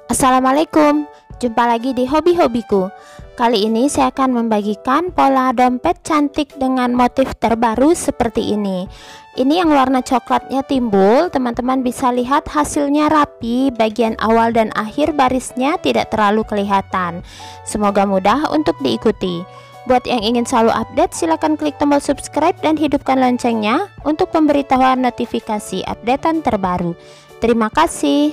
Assalamualaikum, jumpa lagi di hobi-hobiku. Kali ini saya akan membagikan pola dompet cantik dengan motif terbaru seperti ini. Ini yang warna coklatnya timbul, teman-teman bisa lihat hasilnya rapi, bagian awal dan akhir barisnya tidak terlalu kelihatan. Semoga mudah untuk diikuti. Buat yang ingin selalu update, silakan klik tombol subscribe dan hidupkan loncengnya untuk pemberitahuan notifikasi updatean terbaru. Terima kasih.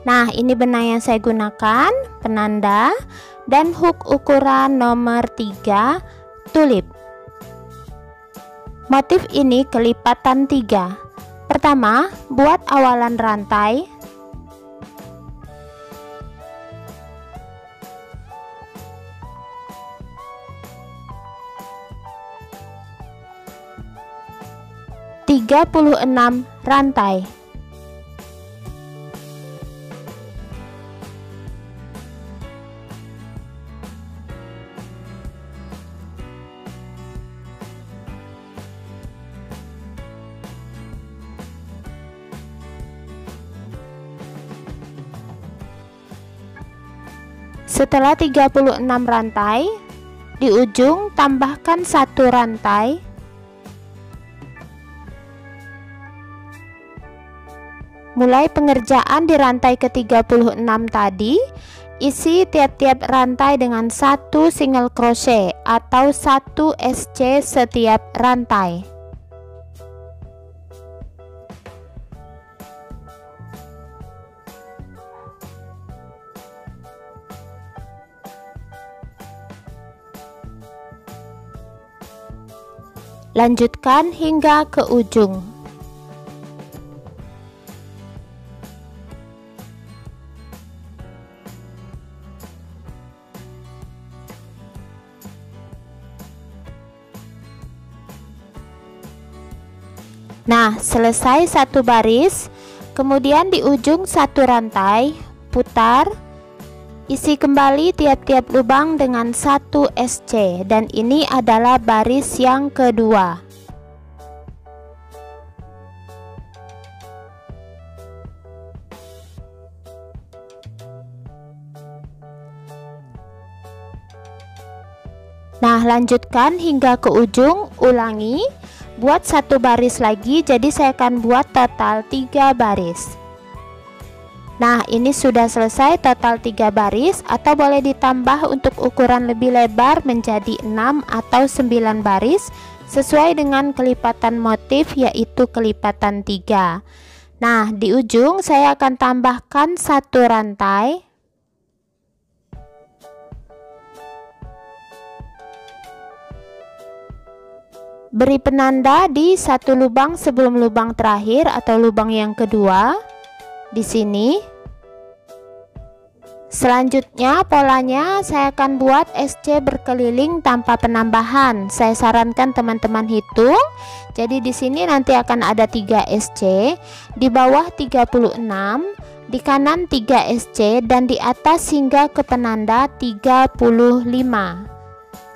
Nah, ini benang yang saya gunakan, penanda dan hook ukuran nomor 3 tulip. Motif ini kelipatan 3. Pertama, buat awalan rantai. Tiga puluh 36 rantai. Setelah 36 rantai, di ujung tambahkan 1 rantai. Mulai pengerjaan di rantai ke-36 tadi, isi tiap-tiap rantai dengan 1 single crochet atau 1 SC setiap rantai. Lanjutkan hingga ke ujung. Nah, selesai 1 baris, kemudian di ujung 1 rantai, putar, isi kembali tiap-tiap lubang dengan 1 SC, dan ini adalah baris yang kedua. Nah, lanjutkan hingga ke ujung, ulangi, buat 1 baris lagi, jadi saya akan buat total 3 baris. Nah, ini sudah selesai total 3 baris, atau boleh ditambah untuk ukuran lebih lebar menjadi 6 atau 9 baris sesuai dengan kelipatan motif, yaitu kelipatan 3. Nah, di ujung saya akan tambahkan 1 rantai. Beri penanda di 1 lubang sebelum lubang terakhir atau lubang yang kedua. Di sini. Selanjutnya polanya saya akan buat SC berkeliling tanpa penambahan. Saya sarankan teman-teman hitung. Jadi di sini nanti akan ada 3 SC, di bawah 36, di kanan 3 SC, dan di atas hingga ke penanda 35.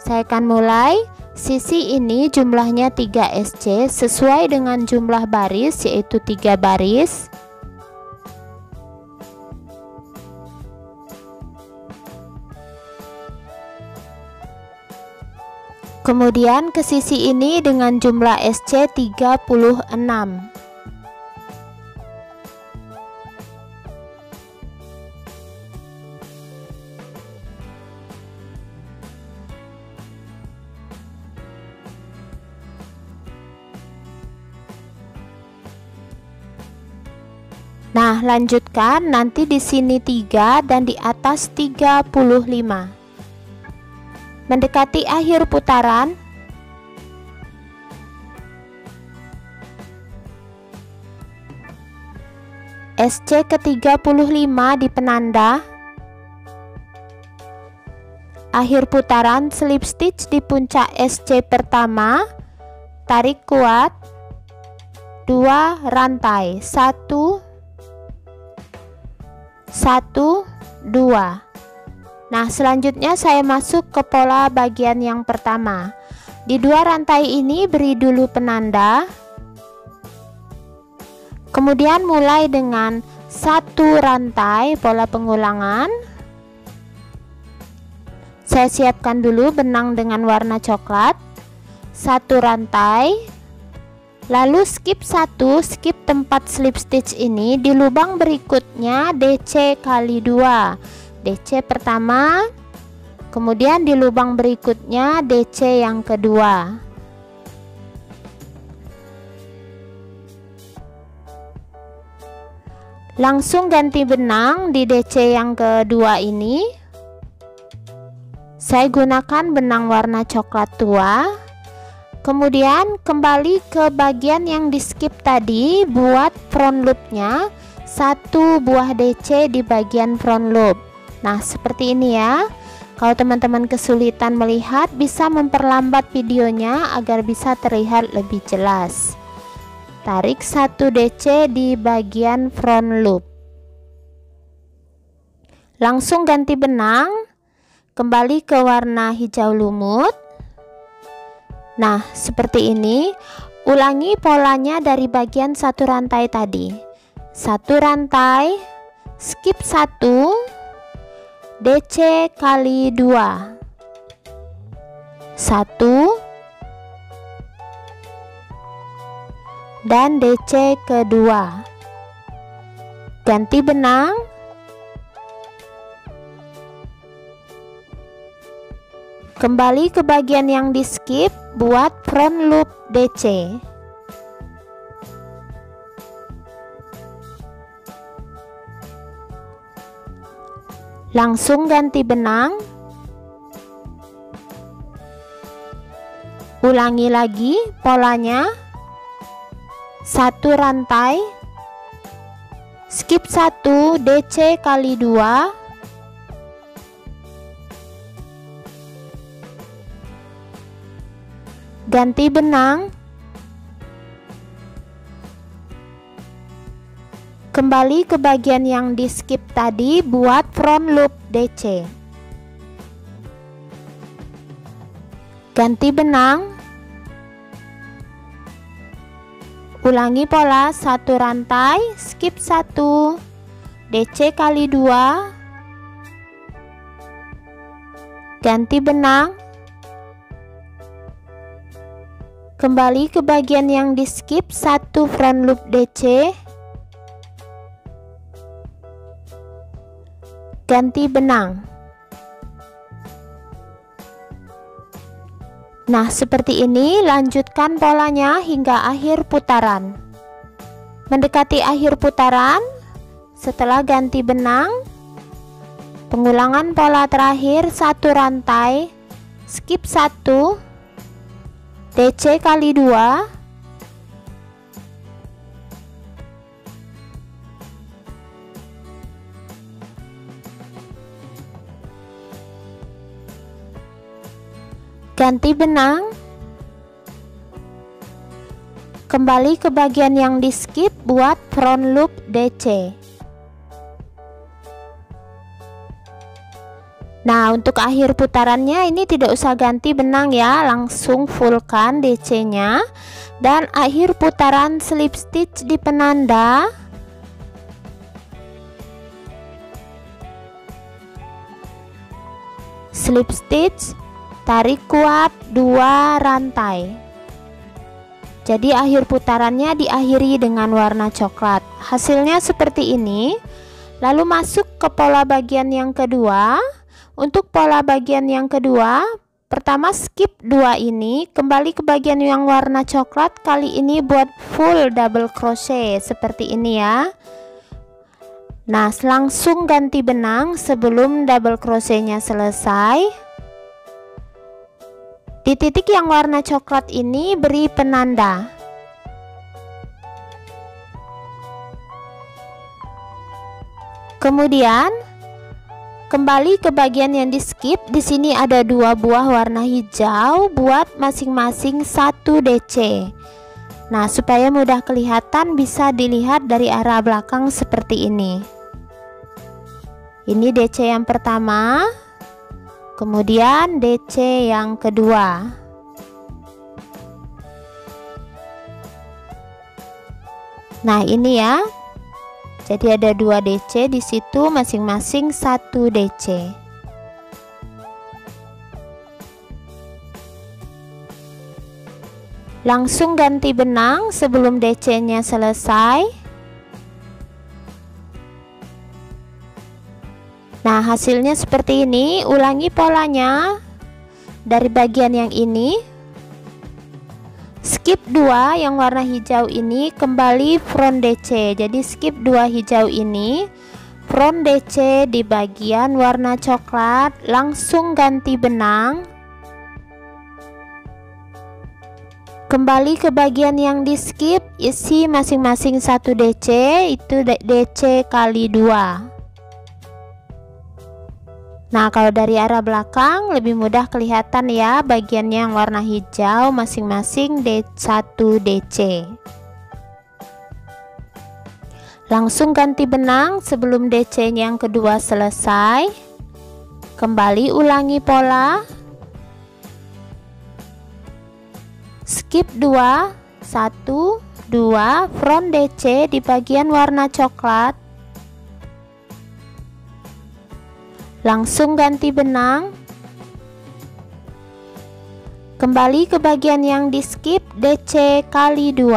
Saya akan mulai. Sisi ini jumlahnya 3 SC sesuai dengan jumlah baris, yaitu 3 baris. Kemudian ke sisi ini dengan jumlah SC 36. Nah, lanjutkan nanti di sini 3 dan di atas 35. Mendekati akhir putaran, SC ke-35 di penanda. Akhir putaran, slip stitch di puncak SC pertama, tarik kuat, 2 rantai, 1 2. Nah, selanjutnya saya masuk ke pola bagian yang pertama. Di 2 rantai ini beri dulu penanda. Kemudian mulai dengan 1 rantai pola pengulangan. Saya siapkan dulu benang dengan warna coklat, 1 rantai, lalu skip 1, skip tempat slip stitch ini di lubang berikutnya DC kali 2, DC pertama, kemudian di lubang berikutnya DC yang kedua. Langsung ganti benang di DC yang kedua ini. Saya gunakan benang warna coklat tua. Kemudian kembali ke bagian yang di skip tadi, buat front loopnya 1 buah DC di bagian front loop. Nah, seperti ini ya. Kalau teman-teman kesulitan melihat, bisa memperlambat videonya agar bisa terlihat lebih jelas. Tarik 1 DC di bagian front loop. Langsung ganti benang, kembali ke warna hijau lumut. Nah, seperti ini. Ulangi polanya dari bagian 1 rantai tadi. 1 rantai, skip 1, DC kali 2, 1, dan DC kedua. Ganti benang, kembali ke bagian yang di skip, buat front loop DC. Langsung ganti benang, ulangi lagi polanya, 1 rantai, skip 1, DC kali 2, ganti benang, kembali ke bagian yang di skip tadi, buat front loop DC. Ganti benang, ulangi pola 1 rantai, skip 1, DC kali 2, ganti benang, kembali ke bagian yang di skip, 1 front loop DC, ganti benang. Nah, seperti ini. Lanjutkan polanya hingga akhir putaran. Mendekati akhir putaran, setelah ganti benang, pengulangan pola terakhir 1 rantai, skip 1, DC kali 2, ganti benang, kembali ke bagian yang di skip, buat front loop DC. Nah, untuk akhir putarannya ini tidak usah ganti benang ya, langsung fullkan DC nya. Dan akhir putaran slip stitch di penanda, slip stitch, tarik kuat 2 rantai. Jadi akhir putarannya diakhiri dengan warna coklat. Hasilnya seperti ini. Lalu masuk ke pola bagian yang kedua. Untuk pola bagian yang kedua, pertama skip 2 ini, kembali ke bagian yang warna coklat, kali ini buat full double crochet seperti ini ya. Nah, langsung ganti benang sebelum double crochetnya selesai. Di titik yang warna coklat ini beri penanda. Kemudian kembali ke bagian yang di skip. Di sini ada 2 buah warna hijau, buat masing-masing 1 DC. Nah, supaya mudah kelihatan, bisa dilihat dari arah belakang seperti ini. Ini DC yang pertama, kemudian DC yang kedua. Nah, ini ya. Jadi ada 2 DC di situ, masing-masing 1 DC. Langsung ganti benang sebelum DC-nya selesai. Nah, hasilnya seperti ini. Ulangi polanya dari bagian yang ini. Skip 2 yang warna hijau ini, kembali front DC. Jadi skip 2 hijau ini, front DC di bagian warna coklat, langsung ganti benang. Kembali ke bagian yang di skip, isi masing-masing 1 DC, itu DC kali 2. Nah, kalau dari arah belakang lebih mudah kelihatan ya, bagian yang warna hijau masing-masing 1 DC. Langsung ganti benang sebelum DC yang kedua selesai. Kembali ulangi pola. Skip 2, 1, 2, front DC di bagian warna coklat. Langsung ganti benang. Kembali ke bagian yang di skip, DC kali 2.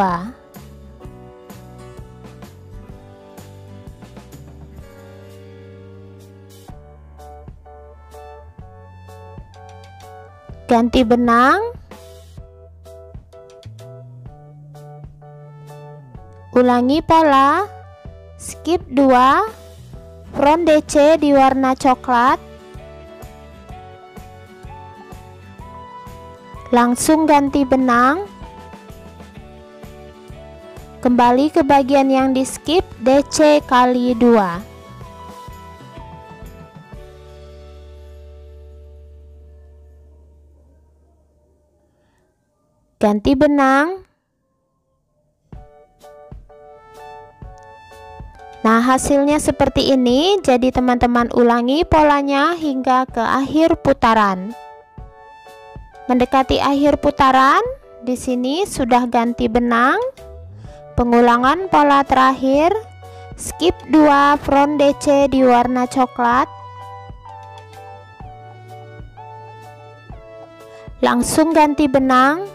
Ganti benang. Ulangi pola. Skip 2, front DC di warna coklat. Langsung ganti benang. Kembali ke bagian yang di skip, DC kali 2. Ganti benang. Nah, hasilnya seperti ini. Jadi teman-teman ulangi polanya hingga ke akhir putaran. Mendekati akhir putaran, di sini sudah ganti benang. Pengulangan pola terakhir, skip 2 front DC di warna coklat. Langsung ganti benang.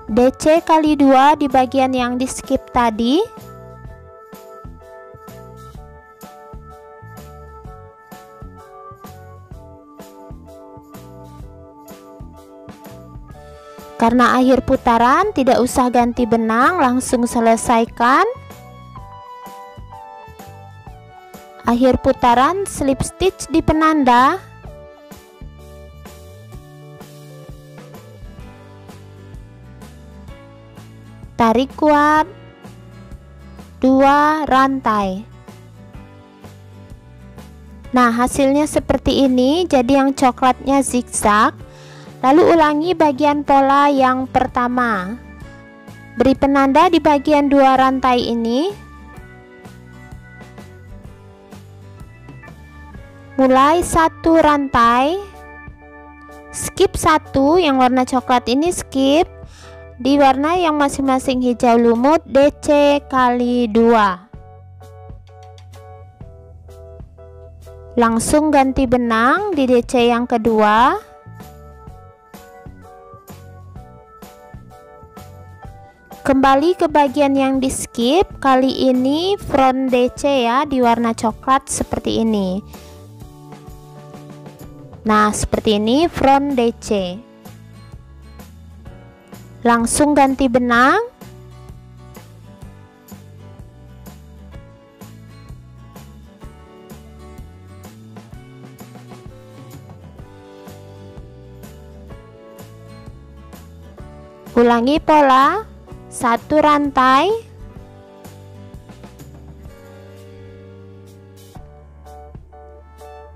DC kali 2 di bagian yang di skip tadi. Karena akhir putaran tidak usah ganti benang, langsung selesaikan. Akhir putaran slip stitch di penanda. Tarik kuat 2 rantai. Nah, hasilnya seperti ini. Jadi yang coklatnya zigzag. Lalu ulangi bagian pola yang pertama. Beri penanda di bagian 2 rantai ini. Mulai 1 rantai. Skip 1 yang warna coklat ini, skip. Di warna yang masing-masing hijau lumut, DC kali 2. Langsung ganti benang di DC yang kedua. Kembali ke bagian yang di skip, kali ini front DC ya, di warna coklat seperti ini. Nah, seperti ini front DC. Langsung ganti benang. Ulangi pola 1 rantai.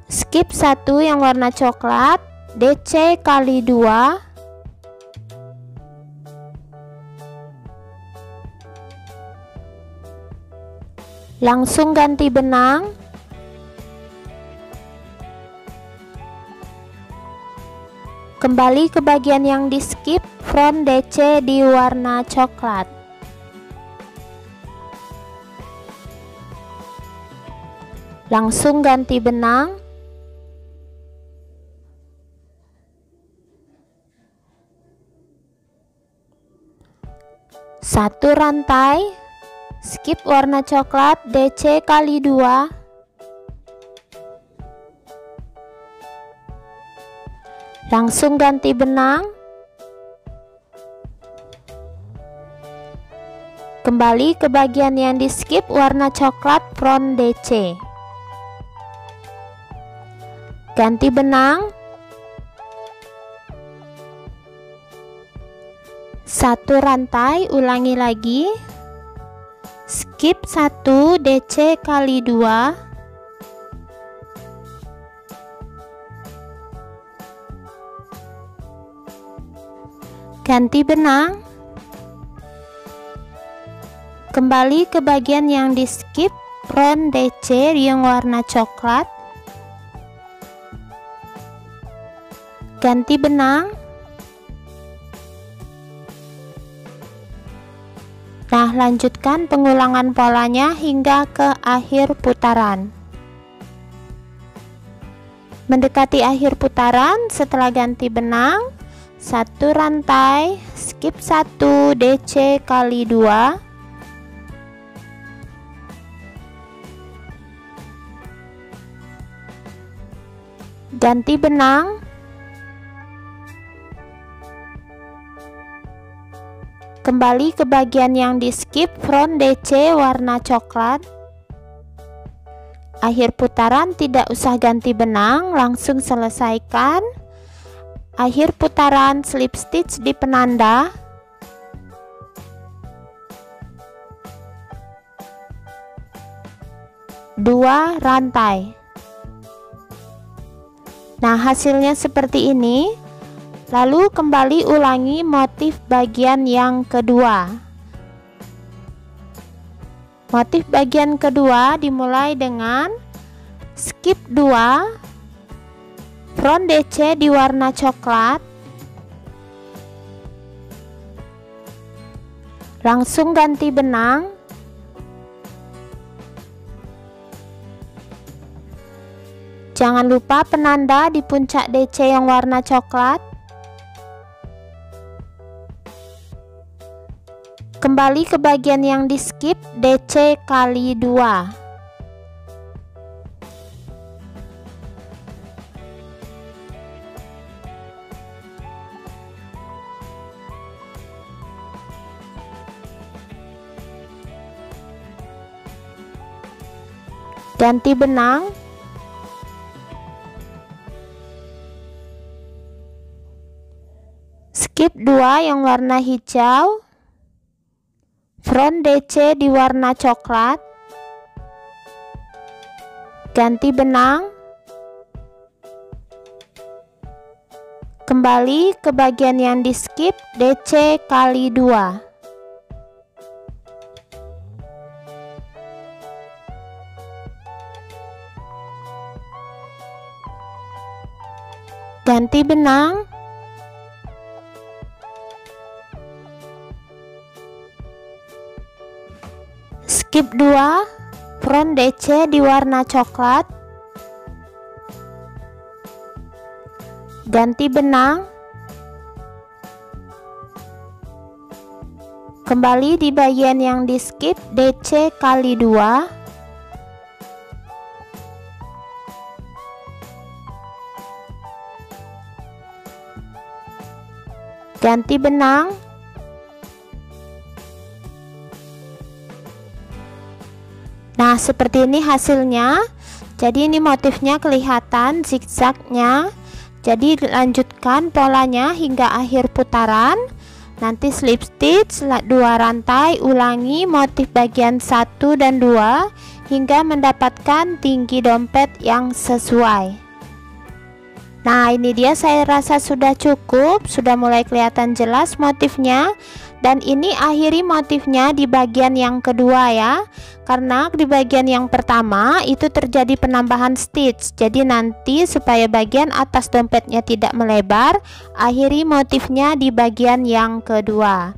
Skip 1 yang warna coklat, DC kali 2. Langsung ganti benang. Kembali ke bagian yang di skip, front DC di warna coklat. Langsung ganti benang. Satu rantai, skip warna coklat, DC kali 2. Langsung ganti benang. Kembali ke bagian yang di skip warna coklat, front DC. Ganti benang. Satu rantai, ulangi lagi. Skip 1, DC kali 2. Ganti benang. Kembali ke bagian yang di skip, front DC yang warna coklat. Ganti benang. Nah, lanjutkan pengulangan polanya hingga ke akhir putaran. Mendekati akhir putaran, setelah ganti benang, satu rantai, skip 1, DC kali 2. Ganti benang. Kembali ke bagian yang di skip, front DC warna coklat. Akhir putaran tidak usah ganti benang, langsung selesaikan. Akhir putaran, slip stitch di penanda. Dua rantai. Nah, hasilnya seperti ini. Lalu kembali ulangi motif bagian yang kedua. Motif bagian kedua dimulai dengan skip 2, front DC di warna coklat. Langsung ganti benang. Jangan lupa penanda di puncak DC yang warna coklat. Kembali ke bagian yang di skip, DC kali 2. Ganti benang. Skip 2 yang warna hijau. Front DC di warna coklat. Ganti benang. Kembali ke bagian yang di skip, DC kali 2. Ganti benang. Skip 2, front DC di warna coklat. Ganti benang. Kembali di bagian yang di skip, DC kali 2. Ganti benang. Nah, seperti ini hasilnya. Jadi ini motifnya kelihatan zigzagnya. Jadi lanjutkan polanya hingga akhir putaran. Nanti slip stitch 2 rantai, ulangi motif bagian 1 dan 2 hingga mendapatkan tinggi dompet yang sesuai. Nah, ini dia, saya rasa sudah cukup, sudah mulai kelihatan jelas motifnya. Dan ini akhiri motifnya di bagian yang kedua ya, karena di bagian yang pertama itu terjadi penambahan stitch. Jadi nanti supaya bagian atas dompetnya tidak melebar, akhiri motifnya di bagian yang kedua.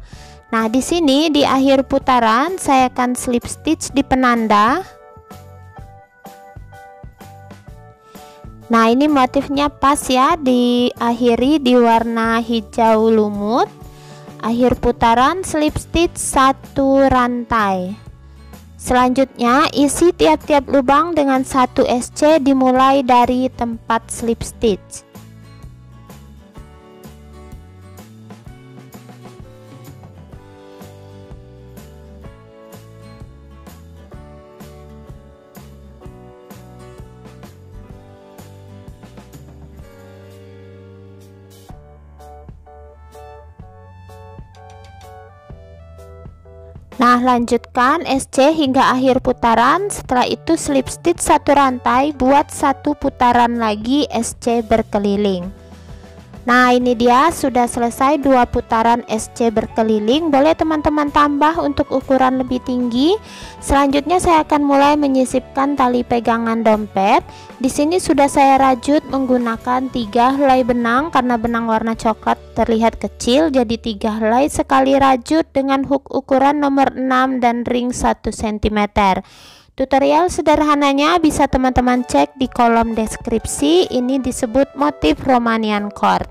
Nah, di sini di akhir putaran saya akan slip stitch di penanda. Nah, ini motifnya pas ya, diakhiri di warna hijau lumut. Akhir putaran slip stitch 1 rantai. Selanjutnya isi tiap-tiap lubang dengan 1 SC dimulai dari tempat slip stitch. Nah, lanjutkan SC hingga akhir putaran. Setelah itu slip stitch 1 rantai, buat 1 putaran lagi SC berkeliling. Nah, ini dia sudah selesai 2 putaran SC berkeliling. Boleh teman-teman tambah untuk ukuran lebih tinggi. Selanjutnya saya akan mulai menyisipkan tali pegangan dompet. Di sini sudah saya rajut menggunakan 3 helai benang, karena benang warna coklat terlihat kecil, jadi 3 helai sekali rajut dengan hook ukuran nomor 6 dan ring 1 cm. Tutorial sederhananya bisa teman-teman cek di kolom deskripsi. Ini disebut motif Romanian cord.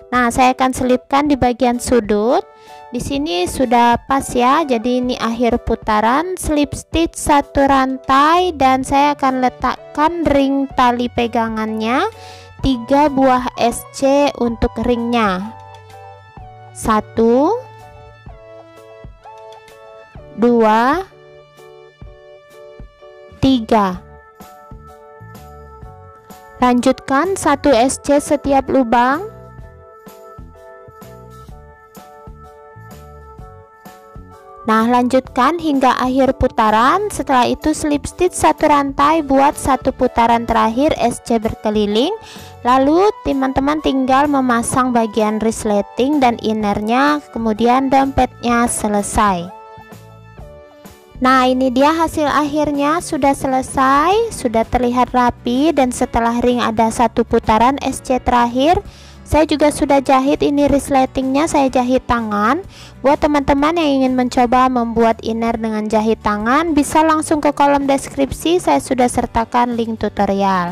Nah, saya akan selipkan di bagian sudut. Di sini sudah pas ya. Jadi ini akhir putaran, slip stitch 1 rantai, dan saya akan letakkan ring tali pegangannya 3 buah SC untuk ringnya. 1 2 3. Lanjutkan 1 SC setiap lubang. Nah, lanjutkan hingga akhir putaran. Setelah itu slip stitch 1 rantai, buat 1 putaran terakhir SC berkeliling. Lalu teman-teman tinggal memasang bagian resleting dan innernya, kemudian dompetnya selesai. Nah, ini dia hasil akhirnya, sudah selesai, sudah terlihat rapi. Dan setelah ring ada 1 putaran SC terakhir, saya juga sudah jahit. Ini resletingnya saya jahit tangan. Buat teman-teman yang ingin mencoba membuat inner dengan jahit tangan, bisa langsung ke kolom deskripsi, saya sudah sertakan link tutorial.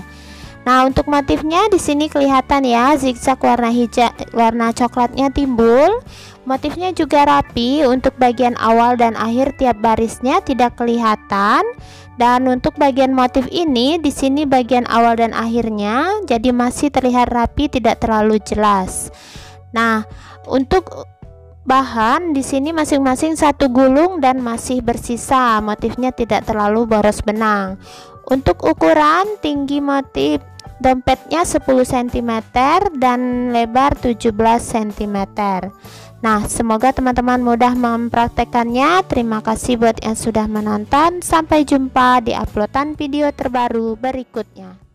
Nah, untuk motifnya di sini kelihatan ya, zigzag warna hijau, warna coklatnya timbul. Motifnya juga rapi, untuk bagian awal dan akhir tiap barisnya tidak kelihatan. Dan untuk bagian motif ini di sini bagian awal dan akhirnya jadi masih terlihat rapi, tidak terlalu jelas. Nah, untuk bahan di sini masing-masing 1 gulung dan masih bersisa, motifnya tidak terlalu boros benang. Untuk ukuran tinggi motif dompetnya 10 cm dan lebar 17 cm. Nah, semoga teman-teman mudah mempraktekannya. Terima kasih buat yang sudah menonton. Sampai jumpa di uploadan video terbaru berikutnya.